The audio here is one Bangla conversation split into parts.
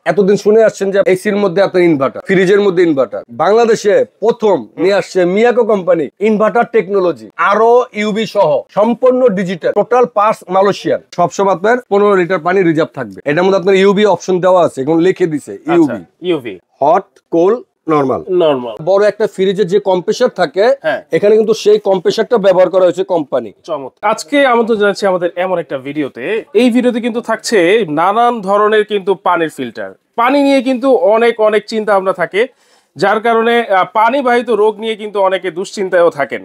এতদিন শুনে আসছেন যে এসির মধ্যে আপনার ইনভার্টার, ফ্রিজের মধ্যে ইনভার্টার। বাংলাদেশে প্রথম নিয়ে আসছে মিয়াকো কোম্পানি ইনভার্টার টেকনোলজি, আরো ইউবি সহ সম্পূর্ণ ডিজিটাল, টোটাল পার্টস মালয়েশিয়ান। সবসময় আপনার 15 লিটার পানি রিজার্ভ থাকবে। এটার মধ্যে আপনার ইউবি অপশন দেওয়া আছে, এখন লিখে দিছে ইউবি, হট, কোল্ড, নরমাল। বড় একটা ফ্রিজের যে কম্প্রেসার থাকে, এখানে কিন্তু সেই কম্প্রেসারটা ব্যবহার করা হয়েছে কোম্পানি। আজকে আমন্ত্রণ জানাচ্ছি আমাদের এমন একটা ভিডিওতে। এই ভিডিওতে কিন্তু থাকছে নানান ধরনের কিন্তু পানির ফিল্টার। পানি নিয়ে কিন্তু অনেক অনেক চিন্তা ভাবনা থাকে, যার কারণে পানিবাহিত রোগ নিয়ে কিন্তু অনেকে দুশ্চিন্তায়ও থাকেন।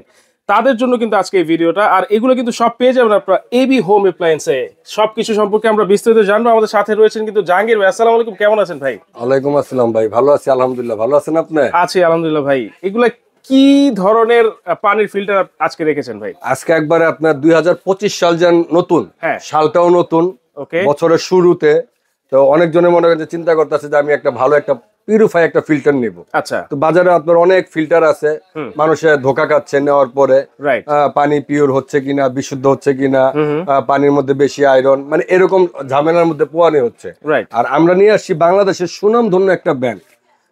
তাদের জন্য কিন্তু আজকে এই ভিডিওটা। আর এগুলো কিন্তু সব পেয়ে যাবেন আপনারা এবি হোম অ্যাপ্লায়েন্সে। সবকিছু সম্পর্কে আমরা বিস্তারিত জানবো। আমাদের সাথে রয়েছেন কিন্তু জাহাঙ্গীর ভাই। আসসালামু আলাইকুম, কেমন আছেন ভাই? ওয়ালাইকুম আসসালাম ভাই, ভালো আছি আলহামদুলিল্লাহ। ভালো আছেন আপনি? আছি আলহামদুলিল্লাহ ভাই। এগুলা কি ধরনের পানির ফিল্টার আজকে রেখেছেন ভাই? আজকে একবারে আপনার 2025 সাল যেন নতুন, সালটাও নতুন, বছরের শুরুতে। তো অনেকজনের মনে করে চিন্তা করতেছে যে আমি একটা ভালো একটা পিউরিফাই একটা ফিল্টার নিব। আচ্ছা, তো বাজারে আপনার অনেক ফিল্টার আছে, মানুষের ধোকা খাচ্ছে নেওয়ার পরে। পানি পিওর হচ্ছে কিনা, বিশুদ্ধ হচ্ছে কিনা, পানির মধ্যে বেশি আয়রন, মানে এরকম ঝামেলার মধ্যে পোয়ানি হচ্ছে। আর আমরা নিয়ে আসছি বাংলাদেশের সুনামধন্য একটা ব্যাংক,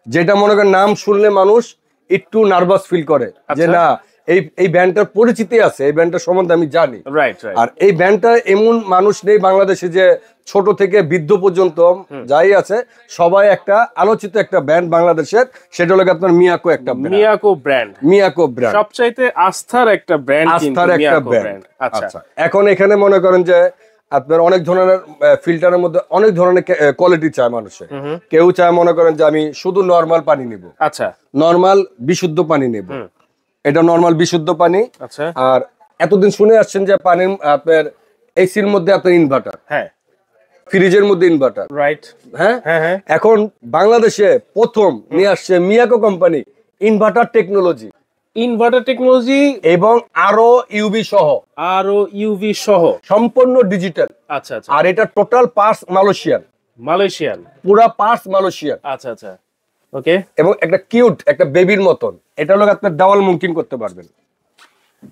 যেটা মনে করেন নাম শুনলে মানুষ একটু নার্ভাস ফিল করে যে না এই ব্যান্ডটার পরিচিতি আছে, এই ব্যান্ডটার সম্বন্ধে আমি জানি। আর এই ব্যান্ডটা এমন মানুষ নেই বাংলাদেশে যে ছোট থেকে বৃদ্ধ পর্যন্ত যাই আছে সবাই একটা আলোচিত একটা ব্র্যান্ড বাংলাদেশের, সেটা হলো আপনার মিয়াকো একটা মিয়াকো ব্র্যান্ড সবচাইতে আস্থার একটা ব্র্যান্ড। আচ্ছা, এখন এখানে মনে করেন যে আপনার অনেক ধরনের ফিল্টারের মধ্যে অনেক ধরনের কোয়ালিটি চায় মানুষের। কেউ চায় মনে করেন যে আমি শুধু নরমাল পানি নিব, আচ্ছা, নরমাল বিশুদ্ধ পানি নেব, এটা নরমাল বিশুদ্ধ পানি। আর এতদিন শুনে আসছেন যে পানির আপনার এসির মধ্যে আপনার ইনভার্টার, ফ্রিজের মধ্যে ইনভার্টার, হ্যাঁ। এখন বাংলাদেশে প্রথম নিয়ে আসছে মিয়াকো কোম্পানি ইনভার্টার টেকনোলজি এবং আরো ইউবি সহ সম্পূর্ণ ডিজিটাল। আচ্ছা, আর এটা টোটাল পার্টস মালয়েশিয়ান, পুরা পার্টস মালয়েশিয়ান। আচ্ছা, ওকে। এবং একটা কিউট একটা বেবির মতন। এটা হলো আপনার দেওয়াল মাউন্টিং করতে পারবেন,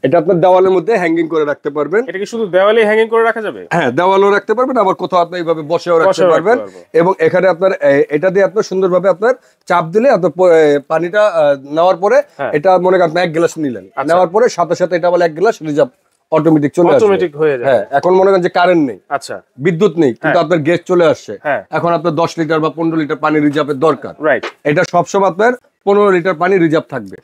এটা আপনার দেওয়ালের মধ্যে হ্যাঙ্গিং করে রাখতে পারবেন। এটা কি শুধু দেওয়ালে হ্যাঙ্গিং করে রাখা যাবে? হ্যাঁ, দেওয়ালও রাখতে পারবেন, আবার কোথাও আপনি এইভাবে বসেও রাখতে পারবেন। এবং এখানে আপনার এটা দিয়ে আপনার সুন্দরভাবে আপনার চাপ দিলে আপনার পানিটা নেওয়ার পরে এটা মনে করেন আপনি 1 গ্লাস নিলেন, নেওয়ার পরে সাথে সাথে এটা বলে 1 গ্লাস রিজার্ভ অটোমেটিক চলে আসে, অটোমেটিক হয়ে যায়। হ্যাঁ, এখন মনে করেন যে কারেন্ট নেই, আচ্ছা, বিদ্যুৎ নেই, কিন্তু আপনার গ্যাস চলে আসছে। এখন আপনার 10 লিটার বা 15 লিটার পানি রিজার্ভের দরকার, রাইট? এটা সবসময় আপনার 15 লিটার পানি রিজার্ভ থাকবে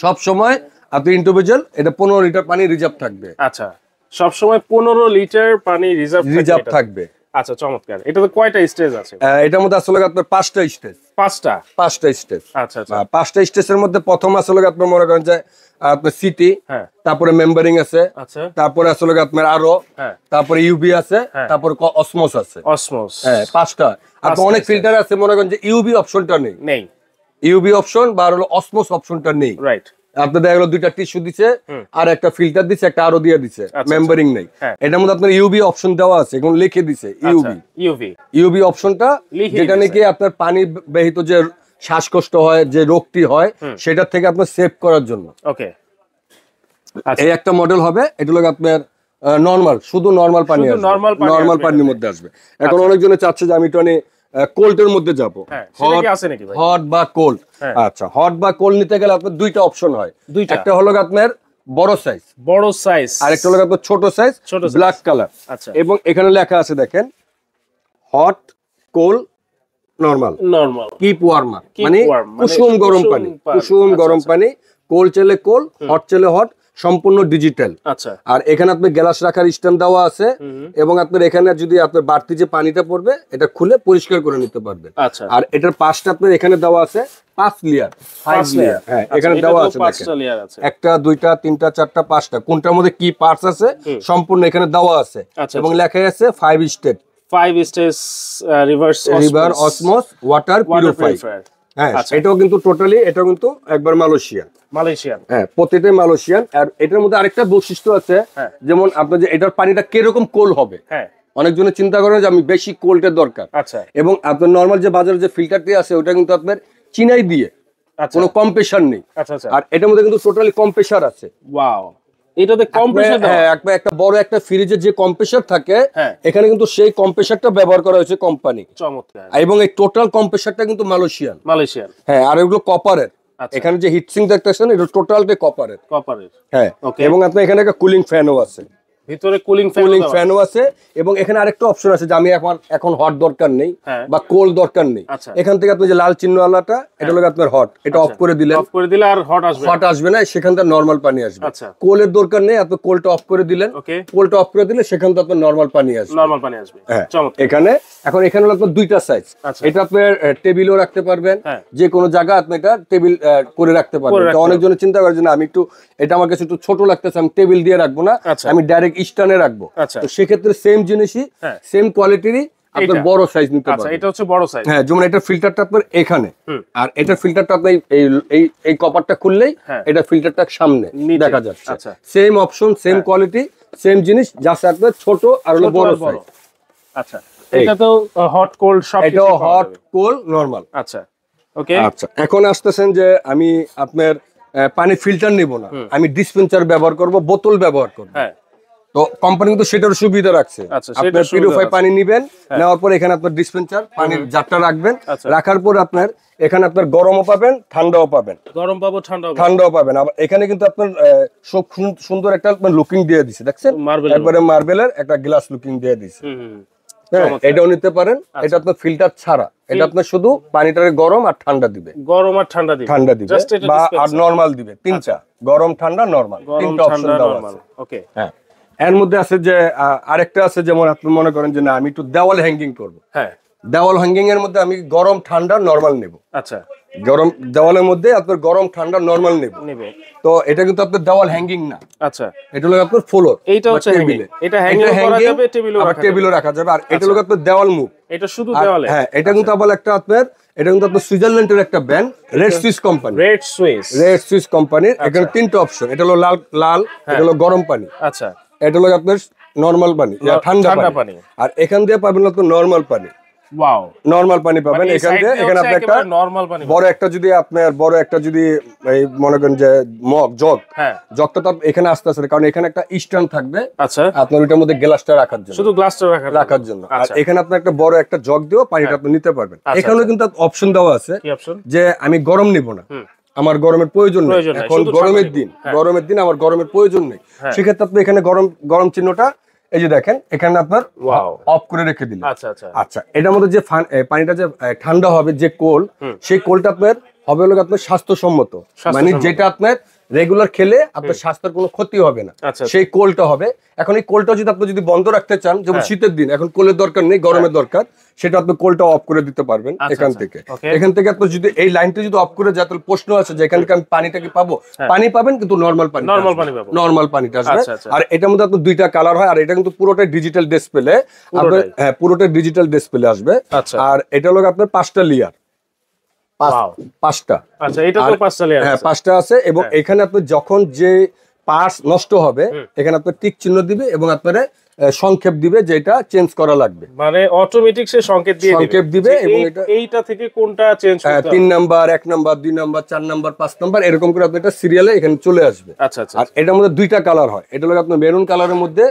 সব সময় আপনি ইন্ডিভিজুয়াল, এটা 15 লিটার পানি রিজার্ভ থাকবে। আচ্ছা, সব সময় 15 লিটার পানি রিজার্ভ থাকবে। আচ্ছা, চমৎকার। এটা তো কয়টা স্টেজ আছে? এটার মধ্যে আসলে আপনার 5টা স্টেজ। পাঁচটা স্টেজ। আচ্ছা, 5টা স্টেজের মধ্যে প্রথম আসলে আপনার মনে করেন যে আপনার সিটি, তারপরে মেম্বারিং আছে, তারপরে আসলে আপনার আরো, তারপরে ইউবি আছে, তারপরে অসমোস আছে। হ্যাঁ, 5টা। আপনার অনেক ফিল্টার আছে মনে করেন যে ইউবি অপশনটা নেই, ইউবি অপশন বা হলো অসমোস অপশনটা নেই, রাইট? আপনার দেখা গেল 2টা টিস্যু দিচ্ছে আর একটা ফিল্টার দিচ্ছে, একটা আরো দিয়ে দিচ্ছে, মেম্বারিং নেই। এটার মধ্যে আপনার ইউবি অপশন দেওয়া আছে, এখন লিখে দিছে ইউবি অপশনটা, যেটা নাকি আপনার পানি বাহিত যে শ্বাসকষ্ট হয়, যে রোগটি হয়, সেটার থেকে আপনার সেভ করার জন্য। ওকে, এই একটা মডেল হবে। এটা হলো আপনার নরমাল, শুধু নরমাল পানি আসবে, নরমাল পানির মধ্যে আসবে। এখন অনেকজনে চাচ্ছে যে আমি একটু কোল্ডের মধ্যে যাবো, হট বা কোল্ড। আচ্ছা, হট বা কোল্ড নিতে গেলে আপনার 2টা অপশন হয়। একটা হলো আপনার বড় সাইজ, আর একটা হলো আপনার ছোট সাইজ, ব্ল্যাক কালার। আচ্ছা, এবং এখানে লেখা আছে দেখেন, hot, cold, normal, keep warmer, মানে কুসুম গরম পানি, কোল্ড চাইলে কোল্ড, হট চাইলে হট, সম্পূর্ণ ডিজিটাল। আচ্ছা, আর এখানে আপনার গ্লাস রাখার স্ট্যান্ড দেওয়া আছে, এবং আপনার এখানে যদি আপনার বাড়তি যে পানিটা পড়বে এটা খুলে পরিষ্কার করে নিতে পারবেন। আচ্ছা, আর এটার পাশটা আপনার এখানে দেওয়া আছে 5 লেয়ার। হ্যাঁ, এখানে দেওয়া আছে 5টা লেয়ার আছে, 1টা 2টা 3টা 4টা 5টা, কোনটার মধ্যে কি পার্টস আছে সম্পূর্ণ এখানে দেওয়া আছে। এবং লেখা আছে 5 স্টেজ রিভার্স অসমোস ওয়াটার পিউরিফায়ার। হ্যাঁ, এটাও কিন্তু টোটালি, এটা কিন্তু একবার মালয়েশিয়ান। হ্যাঁ, প্রত্যেকটাই মালয়েশিয়ান। আর এটার মধ্যে আরেকটা বৈশিষ্ট্য আছে, যেমন আপনার যে এটার পানিটা কিরকম কোল্ড হবে, অনেকজনে চিন্তা করেন যে আমি বেশি কোল্ডের দরকার। আচ্ছা, এবং আপনার নরমাল যে বাজারে যে ফিল্টারটি আছে ওটা কিন্তু আপনার চিনাই দিয়ে, কোনো কম্প্রেসার নেই। আর এটার মধ্যে কিন্তু টোটালি কম্প্রেসার আছে। ওয়াও, এটাতে কম্প্রেসার দাও? হ্যাঁ, একটা বড় একটা ফ্রিজে যে কম্প্রেসার থাকে এখানে কিন্তু সেই কম্প্রেসারটা ব্যবহার করা হয়েছে কোম্পানি। চমৎকার। এবং এই টোটাল কম্প্রেসারটা কিন্তু মালয়েশিয়ান। হ্যাঁ, আর এগুলো কপারের। এখানে যে হিটসিঙ্ক দেখতেছেন এটা টোটালটাই কপারের। হ্যাঁ, এবং আপনার এখানে একটা কুলিং ফ্যানও আছে, ভিতরে কুলিং ফ্যানও আছে। এবং এখানে আরেকটা অপশন আছে যে আমি এখন হট দরকার নেই বা কোল্ড দরকার নেই, এখান থেকে আপনি যে লাল চিহ্নওয়ালাটা এটা হলো আপনার হট, এটা অফ করে দিলেন, আর হট আসবে না, সেখান থেকে নরমাল পানি আসবে। কোলের দরকার নেই, আপনি কোলটা অফ করে দিলেন, কোলটা অফ করে দিলে সেখান থেকে আপনার নরমাল পানি আসবে। হ্যাঁ, এখানে হলো আপনার দুইটা সাইজ। এটা আপনার টেবিলও রাখতে পারবেন, যে কোনো জায়গা আপনি এটা টেবিল করে রাখতে পারবেন। তো অনেকজনের চিন্তা করে যে না আমি একটু এটা আমার কাছে একটু ছোট লাগতেছে, আমি টেবিল দিয়ে রাখবো না, আমি ডাইরেক্ট স্ট্যান্ডে রাখবো। তো সেক্ষেত্রে সেম জিনিসই, সেম কোয়ালিটিরই আপনার বড় সাইজ নিতে পারবেন। এটা হচ্ছে বড় সাইজ। হ্যাঁ, যেমন এটা ফিল্টারটা আপনার এখানে, আর এটা ফিল্টারটা আপনি এই কপারটা খুললেই এটা ফিল্টারটা সামনে দেখা যাচ্ছে। Same option, same quality, same জিনিস, জাস্ট আপনার ছোট আর হলো বড় সাইজ। আচ্ছা, এটা তো হট কোল্ড সব কিছু, এটা হট কোল্ড নরমাল। আচ্ছা, ওকে। আচ্ছা, এখন আসতেছেন যে আমি আপনার পানি ফিল্টার নিব না, আমি ডিসপেন্সার ব্যবহার করব, বোতল ব্যবহার করব। হ্যাঁ, তো কোম্পানি কিন্তু সেটার সুবিধা রাখছে। আপনার পিউরিফাই পানি নিবেন, নেওয়ার পর এখানে আপনার ডিসপেন্সার পানির জারটা রাখবেন, রাখার পর আপনার এখানে আপনার গরমও পাবেন, ঠান্ডাও পাবেন। গরম পাবো, ঠান্ডাও পাবেন। আবার এখানে কিন্তু আপনার সব সুন্দর একটা লুকিং দিয়ে দিছে, দেখছেন, একবারে মার্বেলের একটা গ্লাস লুকিং দিয়ে দিছে। হ্যাঁ, এটাও নিতে পারেন। এটা আপনার ফিল্টার ছাড়া, এটা আপনার শুধু পানিটারে গরম আর ঠান্ডা দিবে, ঠান্ডা দিবে বা আর নরমাল দিবে। তিনটা, গরম, ঠান্ডা, নরমাল, তিনটা অপশন দেওয়া আছে। ওকে। হ্যাঁ, এর মধ্যে আছে যে আরেকটা আছে, যেমন আপনি মনে করেন যে না আমি একটু দেওয়াল হ্যাঙ্গিং করব। হ্যাঁ, দেওয়াল হ্যাঙ্গিং এর মধ্যে আমি গরম, ঠান্ডা, নরমাল নেব। আচ্ছা, গরম দেওয়ালের মধ্যে আপনার গরম, ঠান্ডা, নরমাল নেব। তো এটা কিন্তু আপনার দেওয়াল হ্যাঙ্গিং না। আচ্ছা, এটা হলো আপনার ফ্লোর। এইটা হচ্ছে হ্যাঙ্গিং, এটা হ্যাঙ্গিং করা যাবে, টেবিলও রাখা যাবে। আর এটা হলো আপনার দেওয়াল মুভ, এটা শুধু দেওয়ালে। হ্যাঁ, এটা কিন্তু আবার একটা আপনার, এটা কিন্তু আপনার সুইজারল্যান্ডের একটা brand, red Swiss company. Red Swiss কোম্পানির এখানে তিনটা অপশন। এটা হলো লাল, এটা হলো গরম পানি। আচ্ছা, এটা হলো আপনার নরমাল পানি, ঠান্ডা পানি। আর এখান দিয়ে পাবেন আপনার নরমাল পানি। ওয়াও, নরমাল পানি পাবেন এখান দিয়ে। এখানে আপনি একটা বড় একটা যদি আপনার বড় একটা যদি এই মনে করেন যে জগটা তো এখানে আসতেছে, কারণ এখানে একটা স্ট্যান্ড থাকবে। আচ্ছা, আপনার ওইটার মধ্যে গ্লাসটা রাখার জন্য, শুধু গ্লাসটা রাখার জন্য। আর এখানে আপনি একটা বড় একটা জগ দিয়েও পানিটা আপনি নিতে পারবেন। এখানেও কিন্তু অপশন দেওয়া আছে যে আমি গরম নিব না, আমার গরমের প্রয়োজন নেই, এখন গরমের দিন আমার গরমের প্রয়োজন নেই, সেক্ষেত্রে আপনি এখানে গরম চিহ্নটা এই যে দেখেন এখানে আপনার অফ করে রেখে দিলেন। আচ্ছা, এটার মধ্যে যে পানিটা যে ঠান্ডা হবে, যে কোল, সেই কোলটা আপনার হবে হলো আপনার স্বাস্থ্যসম্মত, মানে যেটা আপনার রেগুলার খেলে আপনার স্বাস্থ্যের কোনো ক্ষতি হবে না, সেই কোলটা হবে। এখন এই কোলটা যদি আপনি যদি বন্ধ রাখতে চান, যেমন শীতের দিন, এখন কোলের দরকার নেই, গরমের দরকার, সেটা আপনি কোলটা অফ করে দিতে পারবেন এখান থেকে। আপনি যদি এই লাইনটা যদি অফ করে যায়, তাহলে প্রশ্ন আছে যে এখান থেকে আমি পানিটা কি পাবো? পানি পাবেন, কিন্তু নরমাল পানিটা আসবে। আর এটার মধ্যে আপনার দুইটা কালার হয়, আর এটা কিন্তু পুরোটাই ডিজিটাল ডিসপ্লে, আপনার পুরোটাই ডিজিটাল ডিসপ্লে আসবে। আর এটা হলো আপনার 5টা লেয়ার, 5টা। আচ্ছা, এটা তো 5টা লেয়ার, হ্যাঁ 5টা আছে। এবং এখানে আপনি যখন যে পার্টস নষ্ট হবে, এখানে আপনার টিক চিহ্ন দিবে এবং আপনারা সংক্ষেপ দিবে যে এটা চেঞ্জ করা লাগবে, মানে অটোমেটিক সে সংকেত দিবে। এবং এটা এইটা থেকে কোনটা চেঞ্জ করতে হবে, 3 number, 1 number, 2 number, 4 number, 5 number, এরকম করে আপনি এটা সিরিয়ালে এখানে চলে আসবে। আচ্ছা, আর এটার মধ্যে দুইটা কালার হয়, এটা হলো আপনার মেরুন কালারের মধ্যে,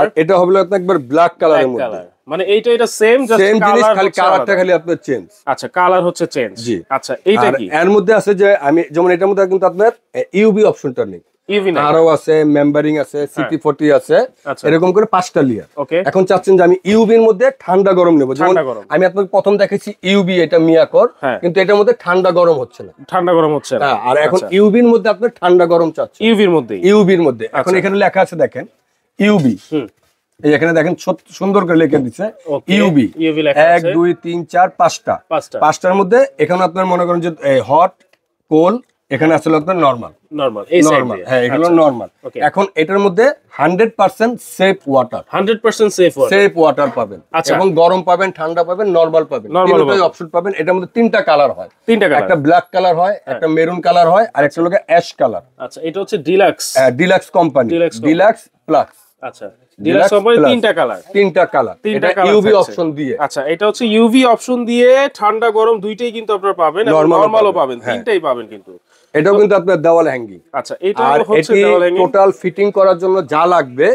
আর এটা হবে আপনার একবার ব্ল্যাক কালারের মধ্যে। মানে এটা সেম, জাস্ট জিনিস, খালি কালারটা খালি আপনার চেঞ্জ। আচ্ছা, কালার হচ্ছে চেঞ্জ। জি, আচ্ছা, এইটা কি এর মধ্যে আছে যে আমি যেমন এটার মধ্যে কিন্তু আপনার ইউভি অপশনটা নেই, আরো আছে, মেম্বারিং আছে, সিটি40 আছে, এরকম করে 5টা লেয়ার। এখন চাচ্ছেন যে আমি ইউবির মধ্যে ঠান্ডা গরম নেব, যেমন আমি আপনাকে প্রথম দেখেছি ইউবি, এটা মিয়াকর, কিন্তু এটার মধ্যে ঠান্ডা গরম হচ্ছে না, আর এখন ইউবির মধ্যে আপনার ঠান্ডা গরম চাচ্ছেন, ইউবির মধ্যে। এখন এখানে লেখা আছে দেখেন ইউবি, এই এখানে দেখেন সুন্দর করে লিখে দিচ্ছে ইউবি 1 2 3 4 5টার মধ্যে। এখানে আপনার মনে করেন যে হট, কোল, এখানে আসলে আপনার নরমাল, হ্যাঁ এগুলো নরমাল। এখন এটার মধ্যে 100% সেফ ওয়াটার, 100% সেফ ওয়াটার পাবেন, এবং গরম পাবেন, ঠান্ডা পাবেন, নরমাল পাবেন, তিনটাই অপশন পাবেন। এটার মধ্যে 3টা কালার হয়, একটা ব্ল্যাক কালার হয়, একটা মেরুন কালার হয়, আর একটা হলো অ্যাশ কালার। আচ্ছা, এটা হচ্ছে ডিলাক্স কোম্পানি, ডিলাক্স প্লাস। আচ্ছা, ডিলাক্স কোম্পানি 3টা কালার, এটা ইউভি অপশন দিয়ে। আচ্ছা, এটা হচ্ছে ইউভি অপশন দিয়ে ঠান্ডা গরম দুইটাই কিন্তু আপনারা পাবেন, এবং নরমালও পাবেন, তিনটাই পাবেন কিন্তু। এটাও কিন্তু আপনার দেওয়াল হ্যাঙ্গিং। আচ্ছা, এটা হচ্ছে দেওয়াল হ্যাঙ্গিং। টোটাল ফিটিং করার জন্য যা লাগবে,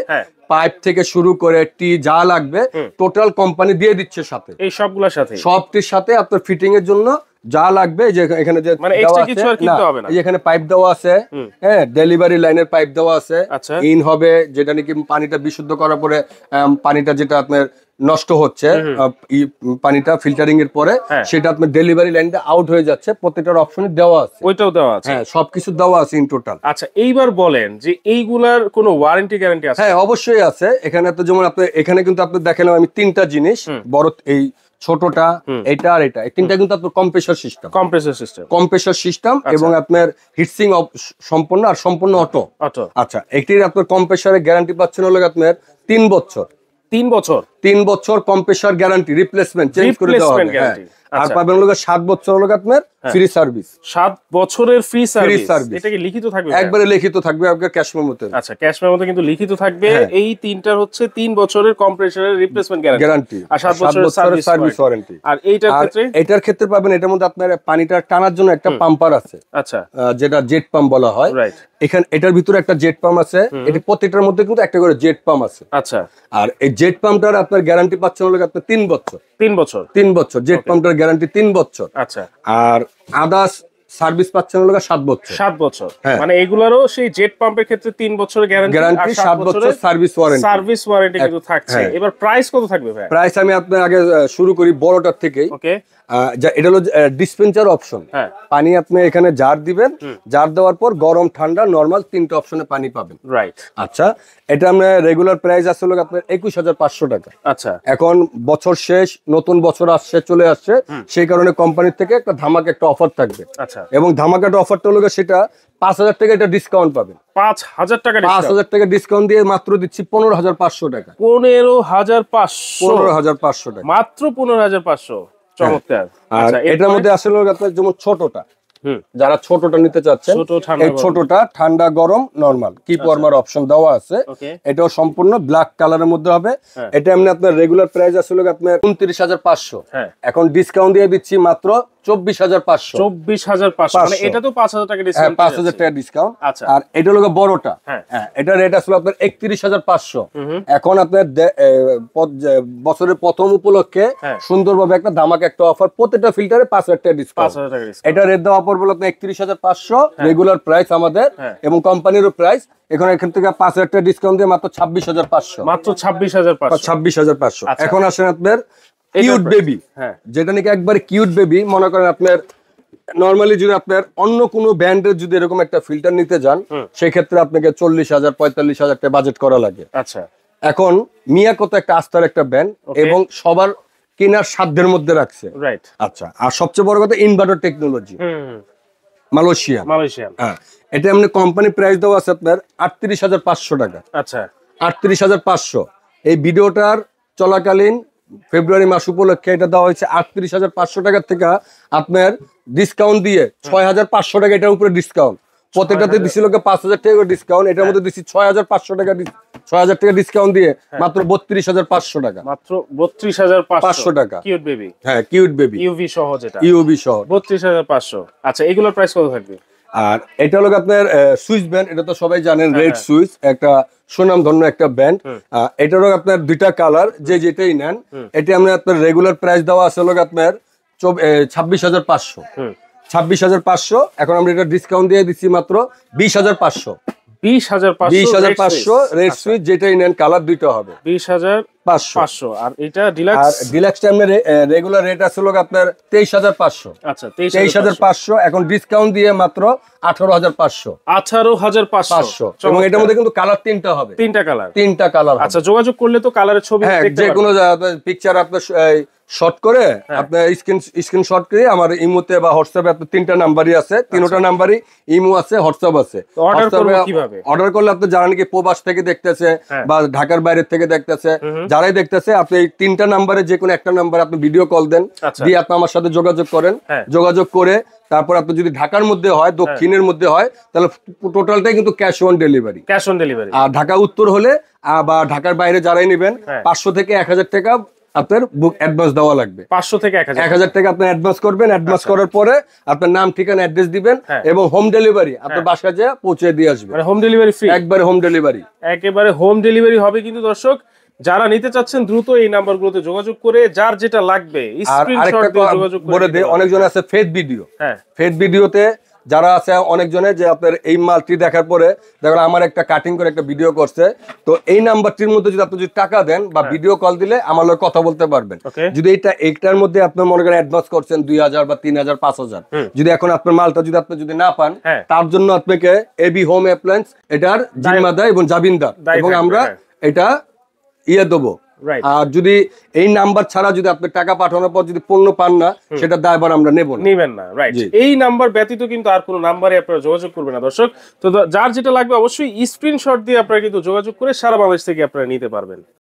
পাইপ থেকে শুরু করে টি যা লাগবে টোটাল কোম্পানি দিয়ে দিচ্ছে সাথে, এই সবগুলোর সাথে, সবটির সাথে আপনার ফিটিং এর জন্য যা লাগবে। যে এখানে যে মানে এক্সট্রা কিছু আর কিনতে হবে না, এখানে পাইপ দেওয়া আছে, হ্যাঁ ডেলিভারি লাইনের পাইপ দেওয়া আছে, ইন হবে যেটা নাকি পানিটা বিশুদ্ধ করার পরে পানিটা যেটা আপনার নষ্ট হচ্ছে পানিটা ফিল্টারিং এর পরে সেটা আপনার ডেলিভারি লাইনটা আউট হয়ে যাচ্ছে, প্রত্যেকটার অপশনে দেওয়া আছে, ওইটাও দেওয়া আছে, হ্যাঁ সবকিছু দেওয়া আছে ইন টোটাল। আচ্ছা, এইবার বলেন যে এইগুলার কোনো ওয়ারেন্টি গ্যারান্টি আছে? হ্যাঁ অবশ্যই আছে। এখানে তো যেমন আপনি এখানে কিন্তু আপনি দেখালাম আমি তিনটা জিনিস, বড় এই ছোটটা, এটা আর এটা, এই তিনটা কিন্তু আপনার কম্প্রেসর সিস্টেম এবং আপনার হিটসিং সম্পূর্ণ আর সম্পূর্ণ অটো। আচ্ছা, এটির আপনার কম্প্রেসরের গ্যারান্টি পাচ্ছেন হলো আপনার 3 বছর। 3 বছর কম্প্রেসর গ্যারান্টি, রিপ্লেসমেন্ট চেঞ্জ করে দেওয়া হবে। আর পাবেন হলো 7 বছর হলো আপনার ফ্রি সার্ভিস। 7 বছরের ফ্রি সার্ভিস, এটা কি লিখিত থাকবে? একবারে লিখিত থাকবে আপনার ক্যাশ মেমোতে। আচ্ছা, ক্যাশ মেমোতে কিন্তু লিখিত থাকবে। এই তিনটার হচ্ছে 3 বছরের কম্প্রেসরের রিপ্লেসমেন্ট গ্যারান্টি আর 7 বছরের সার্ভিস ওয়ারেন্টি। আর এটার ক্ষেত্রে পাবেন এটার মধ্যে আপনার পানিটা টানার জন্য একটা পাম্পার আছে, আচ্ছা যেটা জেট পাম্প বলা হয়। এখানে এটার ভিতরে একটা জেট পাম্প আছে, এটি প্রত্যেকটার মধ্যে কিন্তু একটা করে জেট পাম্প আছে। আচ্ছা, আর এই জেট পাম্পটার আপনার গ্যারান্টি পাচ্ছেন হলো আপনার 3 বছর। 3 বছর জেট পাম্পটার গ্যারান্টি 3 বছর। আচ্ছা, আর আদার্স সার্ভিস পাচ্ছেন হলো 7 বছর। 7 বছর, মানে এগুলারও সেই জেট পাম্পের ক্ষেত্রে 3 বছরের গ্যারান্টি, 7 বছরের সার্ভিস ওয়ারেন্টি কিন্তু থাকছে। এবার প্রাইস কত থাকবে ভাই? প্রাইস আমি আপনার আগে শুরু করি বড়টার থেকেই। ওকে, এটা হলো ডিসপেন্সার অপশন। পানি আপনি এখানে জার দিবেন, জার দেওয়ার পর গরম ঠান্ডা নরমাল তিনটা অপশনে পানি পাবেন। রাইট। আচ্ছা, এটা আমরা রেগুলার প্রাইস আছে হলো আপনার 21,500 টাকা। আচ্ছা, এখন বছর শেষ, নতুন বছর আসছে, চলে আসছে, সেই কারণে কোম্পানির থেকে একটা ধামাকা একটা অফার থাকবে। আচ্ছা, এবং ধামাকাটা অফারটা হলো সেটা 5,000 টাকা এটা ডিসকাউন্ট পাবেন। 5,000 টাকা ডিসকাউন্ট দিয়ে মাত্র দিচ্ছি 15,500 টাকা। 15,500 টাকা, মাত্র 15,500। চমৎকার। আর এটার মধ্যে আসলে আপনার যেমন ছোটটা, যারা ছোটটা নিতে চাচ্ছেন, এই ছোটটা ঠান্ডা গরম নরমাল কিপ ওয়ার্মার অপশন দেওয়া আছে। এটাও সম্পূর্ণ ব্ল্যাক কালারের মধ্যে হবে। এটা এমনি আপনার রেগুলার প্রাইস আসলে আপনার 29,500, এখন ডিসকাউন্ট দিয়ে দিচ্ছি মাত্র 24,500। 24,500, মানে এটা তো 5,000 টাকা ডিসকাউন্ট। 5,000 টাকা ডিসকাউন্ট। আর এটা হলো বড়টা, এটা রেট আসলে আপনার 31,500। এখন আপনার বছরের প্রথম উপলক্ষে সুন্দরভাবে একটা ধামাকা একটা অফার, প্রত্যেকটা ফিল্টারে 5,000 টাকা ডিসকাউন্ট। এটা রেট দেওয়া পড়বে আপনার 31,500 রেগুলার প্রাইস আমাদের, এবং কোম্পানিরও প্রাইস। এখন এখান থেকে 5,000 টাকা ডিসকাউন্ট দিয়ে মাত্র 26,500। মাত্র 26,500। এখন আসেন আপনার কিউট বেবি, যেটা নাকি একবার কিউট বেবি। মনে করেন আপনার নরমালি যদি আপনার অন্য কোনো ব্র্যান্ডের যদি এরকম একটা ফিল্টার নিতে যান, সেই ক্ষেত্রে আপনাকে 40,000 45,000 টাকা বাজেট করা লাগে। আচ্ছা, এখন মিয়াকো তো একটা আস্থার একটা ব্র্যান্ড এবং সবার কেনার সাধ্যের মধ্যে রাখছে। রাইট। আচ্ছা, আর সবচেয়ে বড় কথা ইনভার্টার টেকনোলজি, মালয়েশিয়া। হ্যাঁ, এটা এমনি কোম্পানি প্রাইস দেওয়া আছে আপনার 38,500 টাকা। আচ্ছা, 38,500। এই ভিডিওটার চলাকালীন ফেব্রুয়ারি মাস উপলক্ষে এটা দেওয়া হয়েছে 38,500 টাকা থেকে আপনার ডিসকাউন্ট দিয়ে 6,500 টাকা এটার উপরে ডিসকাউন্ট। প্রত্যেকটাতে দিছি লোকে 5,000 টাকা ডিসকাউন্ট, এটার মধ্যে দিচ্ছি 6,500 টাকা, 6,000 টাকা ডিসকাউন্ট দিয়ে মাত্র 32,500 টাকা। মাত্র 32,500 টাকা। কিউট বেবি, হ্যাঁ কিউট বেবি, ইউভি সহ, যেটা ইউভি সহ 32,500। আচ্ছা, এগুলোর প্রাইস কত থাকবে? আর এটা হলো আপনার সুইস ব্র্যান্ড, এটা তো সবাই জানেন, রেড সুইস একটা সুনামধন্য একটা ব্র্যান্ড। এটারও আপনার দুইটা কালার, যে যেটাই নেন। এটা আমরা আপনার রেগুলার প্রাইস দেওয়া আছে হলো আপনার 26,500। 26,500। এখন আমরা এটা ডিসকাউন্ট দিয়ে দিচ্ছি মাত্র 20,500। 20,500 রেড সুইচ, যেটাই নেন কালার দুইটা হবে 20,500। আর এটা ডিলাক্স, আর ডিলাক্সটা আমরা রেগুলার রেট আছে লোক আপনার 23,500। আচ্ছা, 23,500। এখন ডিসকাউন্ট দিয়ে মাত্র 18,500। 18,500। এবং এটার মধ্যে কিন্তু কালার তিনটা হবে, তিনটা কালার। আচ্ছা, যোগাযোগ করলে তো কালারের ছবি যে কোনো পিকচার আপনার শর্ট করে আপনার স্ক্রিনশট করে আমার ইমোতে বা হোয়াটসঅ্যাপে আপনার তিনটা নাম্বারই আছে, তিনটা নাম্বারই ইমো আছে, হোয়াটসঅ্যাপ আছে। অর্ডার করলে আপনি যারা নাকি প্রবাস থেকে দেখতেছে বা ঢাকার বাইরে থেকে দেখতেছে, যারাই দেখতেছে, আপনি এই তিনটা নাম্বারে যে কোনো একটা নাম্বারে আপনি ভিডিও কল দেন, দিয়ে আপনি আমার সাথে যোগাযোগ করেন। যোগাযোগ করে তারপর আপনি যদি ঢাকার মধ্যে হয়, দক্ষিণের মধ্যে হয়, তাহলে টোটালটাই কিন্তু ক্যাশ অন ডেলিভারি। আর ঢাকা উত্তর হলে বা ঢাকার বাইরে যারাই নেবেন 500 থেকে 1,000 টাকা আপনার বুক অ্যাডভান্স দেওয়া লাগবে। 500 থেকে 1000 টাকা আপনি অ্যাডভান্স করবেন। অ্যাডভান্স করার পরে আপনার নাম ঠিকানা অ্যাড্রেস দিবেন এবং হোম ডেলিভারি আপনার বাসায় যেয়ে পৌঁছে দিয়ে আসবে। মানে হোম ডেলিভারি ফ্রি, একবারে হোম ডেলিভারি, একেবারে হোম ডেলিভারি হবে। কিন্তু দর্শক যারা নিতে চাচ্ছেন দ্রুত এই নাম্বারগুলোতে যোগাযোগ করে যার যেটা লাগবে স্ক্রিনশট দিয়ে যোগাযোগ করে দিতে। অনেকজন আছে ফেক ভিডিও, ফেক ভিডিওতে যারা আছে অনেকজনে যে আপনার এই মালটি দেখার পরে দেখো আমার একটা কাটিং করে একটা ভিডিও করছে, তো এই নাম্বারটির মধ্যে যদি আপনি যদি টাকা দেন বা ভিডিও কল দিলে আমার লগে কথা বলতে পারবেন। যদি এইটার মধ্যে আপনার মনে করেন অ্যাডভান্স করছেন 2000 বা 3000 5000, যদি এখন আপনার মালটা যদি আপনি যদি না পান তার জন্য আপনাকে এবি হোম অ্যাপ্লায়েন্স এটার জিম্মাদার এবং জামিনদার, এবং আমরা এটা দেবো। আর যদি এই নাম্বার ছাড়া যদি আপনি টাকা পাঠানোর পর যদি পণ্য পান না, সেটা দায়ভার আমরা নেবেন না। রাইট, এই নাম্বার ব্যতীত কিন্তু আর কোনো নাম্বারে আপনারা যোগাযোগ করবেন না দর্শক। তো যার যেটা লাগবে অবশ্যই স্ক্রিনশট দিয়ে আপনারা কিন্তু যোগাযোগ করে সারা বাংলাদেশ থেকে আপনারা নিতে পারবেন।